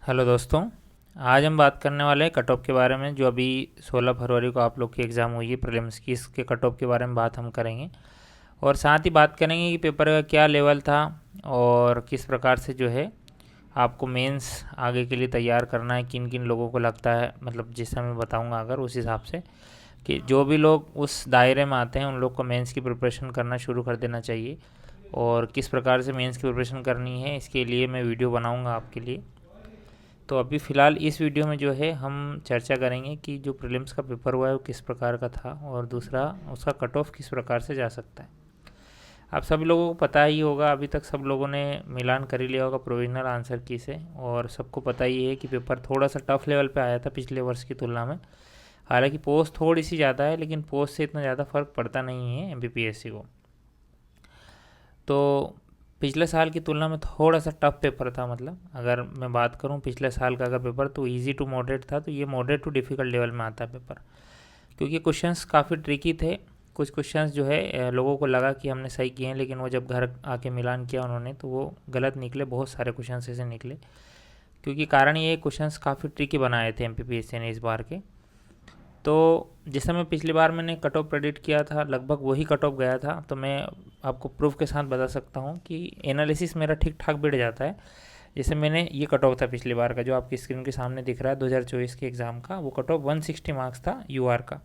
Hello दोस्तों। आज हम बात करने वाले हैं कट ऑफ के बारे में, जो अभी 16 फरवरी को आप लोग की एग्ज़ाम हुई है प्रीलिम्स की। इसके कट ऑफ के बारे में बात हम करेंगे और साथ ही बात करेंगे कि पेपर का क्या लेवल था और किस प्रकार से जो है आपको मेंस आगे के लिए तैयार करना है। किन किन लोगों को लगता है, मतलब जिससे मैं बताऊंगा अगर उस हिसाब से कि जो भी लोग उस दायरे में आते हैं उन लोग को मेंस की प्रिपरेशन करना शुरू कर देना चाहिए। और किस प्रकार से मेंस की प्रिपरेशन करनी है इसके लिए मैं वीडियो बनाऊंगा आपके लिए। तो अभी फ़िलहाल इस वीडियो में जो है हम चर्चा करेंगे कि जो प्रीलिम्स का पेपर हुआ है वो किस प्रकार का था और दूसरा उसका कट ऑफ किस प्रकार से जा सकता है। आप सभी लोगों को पता ही होगा, अभी तक सब लोगों ने मिलान कर ही लिया होगा प्रोविजनल आंसर की से, और सबको पता ही है कि पेपर थोड़ा सा टफ लेवल पे आया था पिछले वर्ष की तुलना में। हालांकि पोस्ट थोड़ी सी ज़्यादा है लेकिन पोस्ट से इतना ज़्यादा फ़र्क पड़ता नहीं है एमपीपीएससी को। तो पिछले साल की तुलना में थोड़ा सा टफ पेपर था। मतलब अगर मैं बात करूं पिछले साल का अगर पेपर तो इजी टू मॉडरेट था, तो ये मॉडरेट टू डिफ़िकल्ट लेवल में आता है पेपर, क्योंकि क्वेश्चंस काफ़ी ट्रिकी थे। कुछ क्वेश्चंस जो है लोगों को लगा कि हमने सही किए हैं, लेकिन वो जब घर आके मिलान किया उन्होंने तो वो गलत निकले। बहुत सारे क्वेश्चंस ऐसे निकले, क्योंकि कारण ये क्वेश्चंस काफ़ी ट्रिकी बनाए थे एमपीपीएससी ने इस बार के। तो जिस समय पिछली बार मैंने कट ऑफ प्रेडिक्ट किया था लगभग वही कट ऑफ गया था। तो मैं आपको प्रूफ के साथ बता सकता हूँ कि एनालिसिस मेरा ठीक ठाक बैठ जाता है। जैसे मैंने ये कट ऑफ था पिछली बार का जो आपकी स्क्रीन के सामने दिख रहा है 2024 के एग्ज़ाम का, वो कट ऑफ 160 मार्क्स था यूआर का।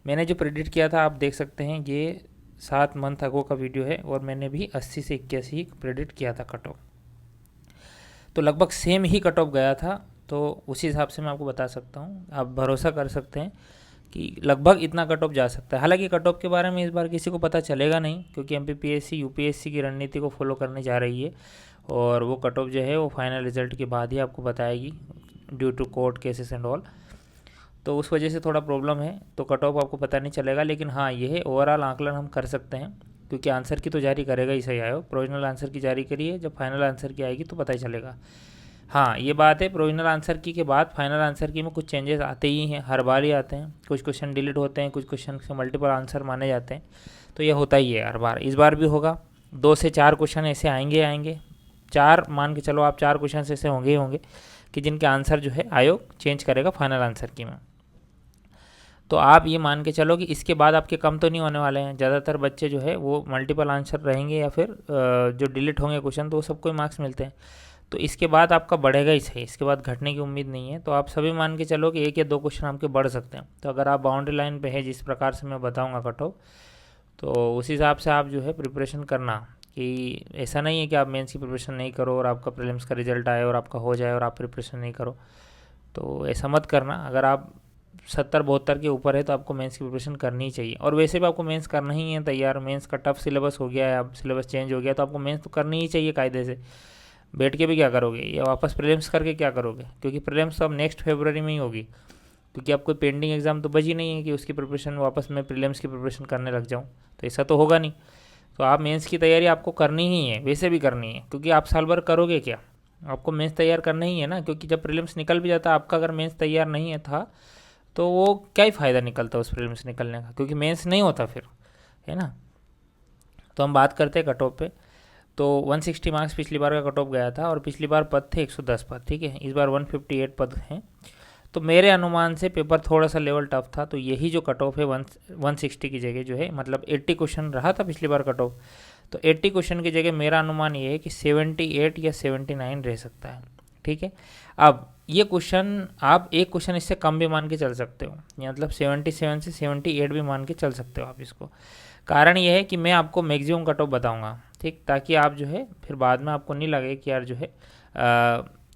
मैंने जो प्रेडिक्ट किया था आप देख सकते हैं, ये 7 मंथ अगो का वीडियो है और मैंने भी 80 से 81 प्रेडिक्ट किया था कट ऑफ। तो लगभग सेम ही कट ऑफ गया था। तो उसी हिसाब से मैं आपको बता सकता हूँ, आप भरोसा कर सकते हैं कि लगभग इतना कट ऑफ जा सकता है। हालांकि कट ऑफ के बारे में इस बार किसी को पता चलेगा नहीं, क्योंकि एमपीपीएससी यूपीएससी की रणनीति को फॉलो करने जा रही है और वो कट ऑफ जो है वो फाइनल रिजल्ट के बाद ही आपको बताएगी, due to court cases and all. तो उस वजह से थोड़ा प्रॉब्लम है, तो कट ऑफ आपको पता नहीं चलेगा। लेकिन हाँ, ये है ओवरऑल आंकलन हम कर सकते हैं, क्योंकि आंसर की तो जारी करेगा ही सही आयोग। प्रोविजनल आंसर की जारी करिए, जब फाइनल आंसर की आएगी तो पता ही चलेगा। हाँ, ये बात है, प्रोविजनल आंसर की के बाद फाइनल आंसर की में कुछ चेंजेस आते ही हैं, हर बार ही आते हैं। कुछ क्वेश्चन डिलीट होते हैं, कुछ क्वेश्चन से मल्टीपल आंसर माने जाते हैं। तो ये होता ही है हर बार, इस बार भी होगा। 2 से 4 क्वेश्चन ऐसे आएंगे 4 मान के चलो आप, 4 क्वेश्चन ऐसे होंगे ही होंगे कि जिनके आंसर जो है आयोग चेंज करेगा फाइनल आंसर की में। तो आप ये मान के चलो कि इसके बाद आपके कम तो नहीं होने वाले हैं। ज़्यादातर बच्चे जो है वो मल्टीपल आंसर रहेंगे या फिर जो डिलीट होंगे क्वेश्चन तो वो सबको मार्क्स मिलते हैं। तो इसके बाद आपका बढ़ेगा ही सही, इसके बाद घटने की उम्मीद नहीं है। तो आप सभी मान के चलो कि 1 या 2 क्वेश्चन आपके बढ़ सकते हैं। तो अगर आप बाउंड्री लाइन पे है, जिस प्रकार से मैं बताऊंगा कट ऑफ, तो उस हिसाब से आप जो है प्रिपरेशन करना। कि ऐसा नहीं है कि आप मेंस की प्रिपरेशन नहीं करो और आपका प्रीलिम्स का रिजल्ट आए और आपका हो जाए और आप प्रिपरेशन नहीं करो, तो ऐसा मत करना। अगर आप 70-72 के ऊपर है तो आपको मेंस की प्रिपरेशन करनी ही चाहिए। और वैसे भी आपको मेंस करना ही है तैयार, मेंस का टफ सिलेबस हो गया है, अब सिलेबस चेंज हो गया, तो आपको मेंस तो करनी ही चाहिए कायदे से। बैठ के भी क्या करोगे, या वापस प्रीलिम्स करके क्या करोगे, क्योंकि प्रीलिम्स तो अब नेक्स्ट फरवरी में ही होगी। क्योंकि अब कोई पेंडिंग एग्जाम तो बची नहीं है कि उसकी प्रिपरेशन वापस मैं प्रीलिम्स की प्रिपरेशन करने लग जाऊँ, तो ऐसा तो होगा नहीं। तो आप मेंस की तैयारी आपको करनी ही है, वैसे भी करनी है, क्योंकि आप साल भर करोगे क्या, आपको मेंस तैयार करना ही है ना। क्योंकि जब प्रीलिम्स निकल भी जाता है आपका, अगर मेंस तैयार नहीं है था तो वो क्या ही फ़ायदा निकलता उस प्रीलिम्स निकलने का, क्योंकि मेंस नहीं होता फिर, है ना। तो हम बात करते हैं कट ऑफ पे। तो 160 मार्क्स पिछली बार का कट ऑफ गया था और पिछली बार पद थे 110 पद, ठीक है। इस बार 158 पद हैं। तो मेरे अनुमान से पेपर थोड़ा सा लेवल टफ था, तो यही जो कट ऑफ है 160 की जगह जो है, मतलब 80 क्वेश्चन रहा था पिछली बार कट ऑफ, तो 80 क्वेश्चन की जगह मेरा अनुमान ये है कि 78 या 79 रह सकता है, ठीक है। अब ये क्वेश्चन आप एक क्वेश्चन इससे कम भी मान के चल सकते हो, या मतलब 77 से 78 भी मान के चल सकते हो आप इसको। कारण ये है कि मैं आपको मैक्सिमम कट ऑफ बताऊँगा, ठीक, ताकि आप जो है फिर बाद में आपको नहीं लगे कि यार जो है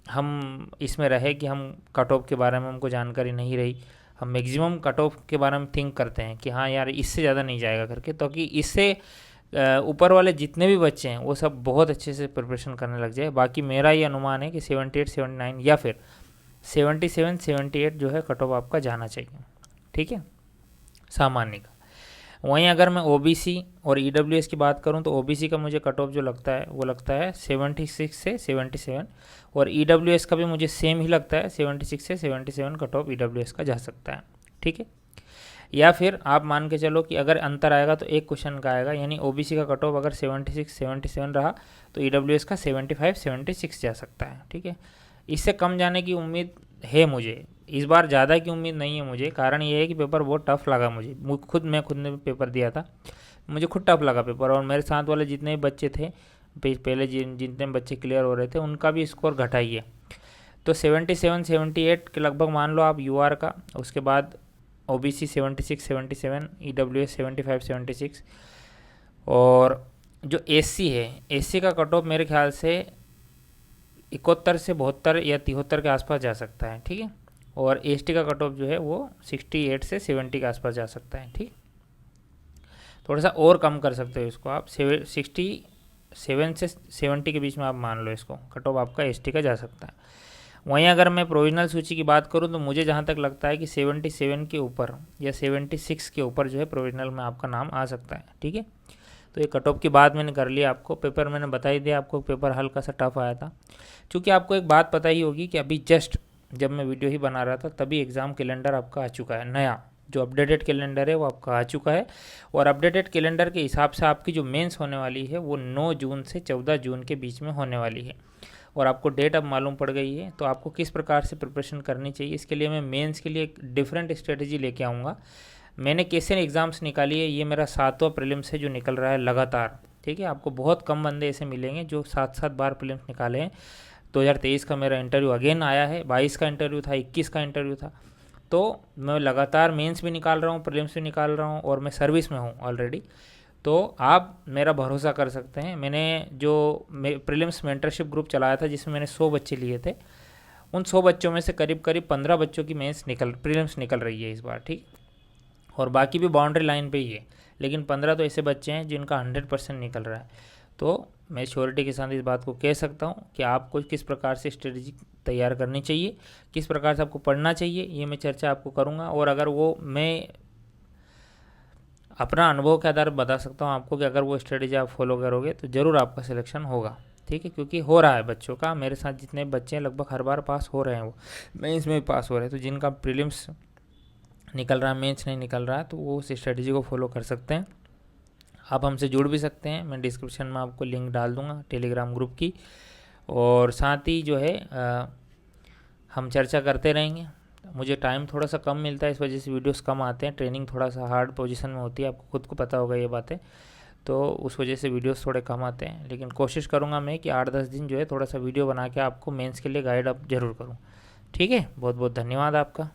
हम इसमें रहे कि हम कट ऑफ के बारे में हमको जानकारी नहीं रही। हम मैक्सिमम कट ऑफ के बारे में थिंक करते हैं कि हाँ यार इससे ज़्यादा नहीं जाएगा करके, तो कि इससे ऊपर वाले जितने भी बच्चे हैं वो सब बहुत अच्छे से प्रिपरेशन करने लग जाए। बाकी मेरा ये अनुमान है कि 78 79 या फिर 77 78 जो है कट ऑफ आपका जाना चाहिए, ठीक है, सामान्य का। वहीं अगर मैं ओबीसी और ईडब्ल्यूएस की बात करूं तो ओबीसी का मुझे कट ऑफ जो लगता है वो लगता है 76 से 77, और ईडब्ल्यूएस का भी मुझे सेम ही लगता है 76 से 77 कट ऑफ ईडब्ल्यूएस का जा सकता है, ठीक है। या फिर आप मान के चलो कि अगर अंतर आएगा तो एक क्वेश्चन का आएगा, यानी ओबीसी का कट ऑफ अगर 76 77 रहा तो ईडब्ल्यूएस का 75 76 जा सकता है, ठीक है। इससे कम जाने की उम्मीद है मुझे, इस बार ज़्यादा की उम्मीद नहीं है मुझे। कारण ये है कि पेपर बहुत टफ लगा मुझे, मैं खुद ने पेपर दिया था, मुझे खुद टफ लगा पेपर। और मेरे साथ वाले जितने भी बच्चे थे पहले जितने बच्चे क्लियर हो रहे थे उनका भी स्कोर घटा ही है। तो 77 78 के लगभग मान लो आप यूआर का, उसके बाद ओबीसी 76 77, ईडब्ल्यूएस 75 76, और जो एससी है, एससी का कट ऑफ मेरे ख्याल से 71 से 72 या 73 के आसपास जा सकता है, ठीक है। और एसटी का कट ऑफ जो है वो 68 से 70 के आसपास जा सकता है, ठीक। थोड़ा सा और कम कर सकते हो इसको आप, 67 से 70 के बीच में आप मान लो इसको, कट ऑफ आपका एसटी का जा सकता है। वहीं अगर मैं प्रोविजनल सूची की बात करूं तो मुझे जहां तक लगता है कि 77 के ऊपर या 76 के ऊपर जो है प्रोविजनल में आपका नाम आ सकता है, ठीक है। तो ये कट ऑफ की बात मैंने कर लिया, आपको पेपर मैंने बता ही दिया, आपको पेपर हल्का सा टफ आया था। क्योंकि आपको एक बात पता ही होगी कि अभी जस्ट जब मैं वीडियो ही बना रहा था तभी एग्ज़ाम कैलेंडर आपका आ चुका है, नया जो अपडेटेड कैलेंडर है वो आपका आ चुका है। और अपडेटेड कैलेंडर के हिसाब से आपकी जो मेंस होने वाली है वो 9 जून से 14 जून के बीच में होने वाली है। और आपको डेट अब मालूम पड़ गई है, तो आपको किस प्रकार से प्रिपरेशन करनी चाहिए, इसके लिए मैं मेंस के लिए एक डिफरेंट स्ट्रेटजी लेके आऊँगा। मैंने कैसे एग्ज़ाम्स निकाली है, ये मेरा 7वां प्रीलिम्स है जो निकल रहा है लगातार, ठीक है। आपको बहुत कम बंदे ऐसे मिलेंगे जो 7 बार प्रीलिम्स निकाले हैं। 2023 का मेरा इंटरव्यू अगेन आया है, 22 का इंटरव्यू था, 21 का इंटरव्यू था। तो मैं लगातार मेंस भी निकाल रहा हूँ, प्रीलिम्स भी निकाल रहा हूँ, और मैं सर्विस में हूँ ऑलरेडी। तो आप मेरा भरोसा कर सकते हैं। मैंने जो प्रीलिम्स मेंटरशिप ग्रुप चलाया था जिसमें मैंने 100 बच्चे लिए थे, उन 100 बच्चों में से करीब 15 बच्चों की प्रीलिम्स निकल रही है इस बार, ठीक। और बाकी भी बाउंड्री लाइन पे ही है, लेकिन 15 तो ऐसे बच्चे हैं जिनका 100% निकल रहा है। तो मैं श्योरिटी के साथ इस बात को कह सकता हूँ कि आपको किस प्रकार से स्ट्रेटजी तैयार करनी चाहिए, किस प्रकार से आपको पढ़ना चाहिए, ये मैं चर्चा आपको करूँगा। और अगर वो मैं अपना अनुभव के आधार पर बता सकता हूँ आपको कि अगर वो स्ट्रेटजी आप फॉलो करोगे तो ज़रूर आपका सिलेक्शन होगा, ठीक है। क्योंकि हो रहा है बच्चों का, मेरे साथ जितने बच्चे हैं लगभग हर बार पास हो रहे हैं, वो मेंस में भी पास हो रहे हैं। तो जिनका प्रीलिम्स निकल रहा है, मेंस नहीं निकल रहा है, तो वो उस स्ट्रेटजी को फॉलो कर सकते हैं। आप हमसे जुड़ भी सकते हैं, मैं डिस्क्रिप्शन में आपको लिंक डाल दूंगा टेलीग्राम ग्रुप की। और साथ ही जो है हम चर्चा करते रहेंगे। मुझे टाइम थोड़ा सा कम मिलता है, इस वजह से वीडियोस कम आते हैं, ट्रेनिंग थोड़ा सा हार्ड पोजीशन में होती है, आपको खुद को पता होगा ये बातें, तो उस वजह से वीडियोस थोड़े कम आते हैं। लेकिन कोशिश करूँगा मैं कि 8-10 दिन जो है थोड़ा सा वीडियो बना के आपको मेंस के लिए गाइड अप जरूर करूँ, ठीक है। बहुत बहुत धन्यवाद आपका।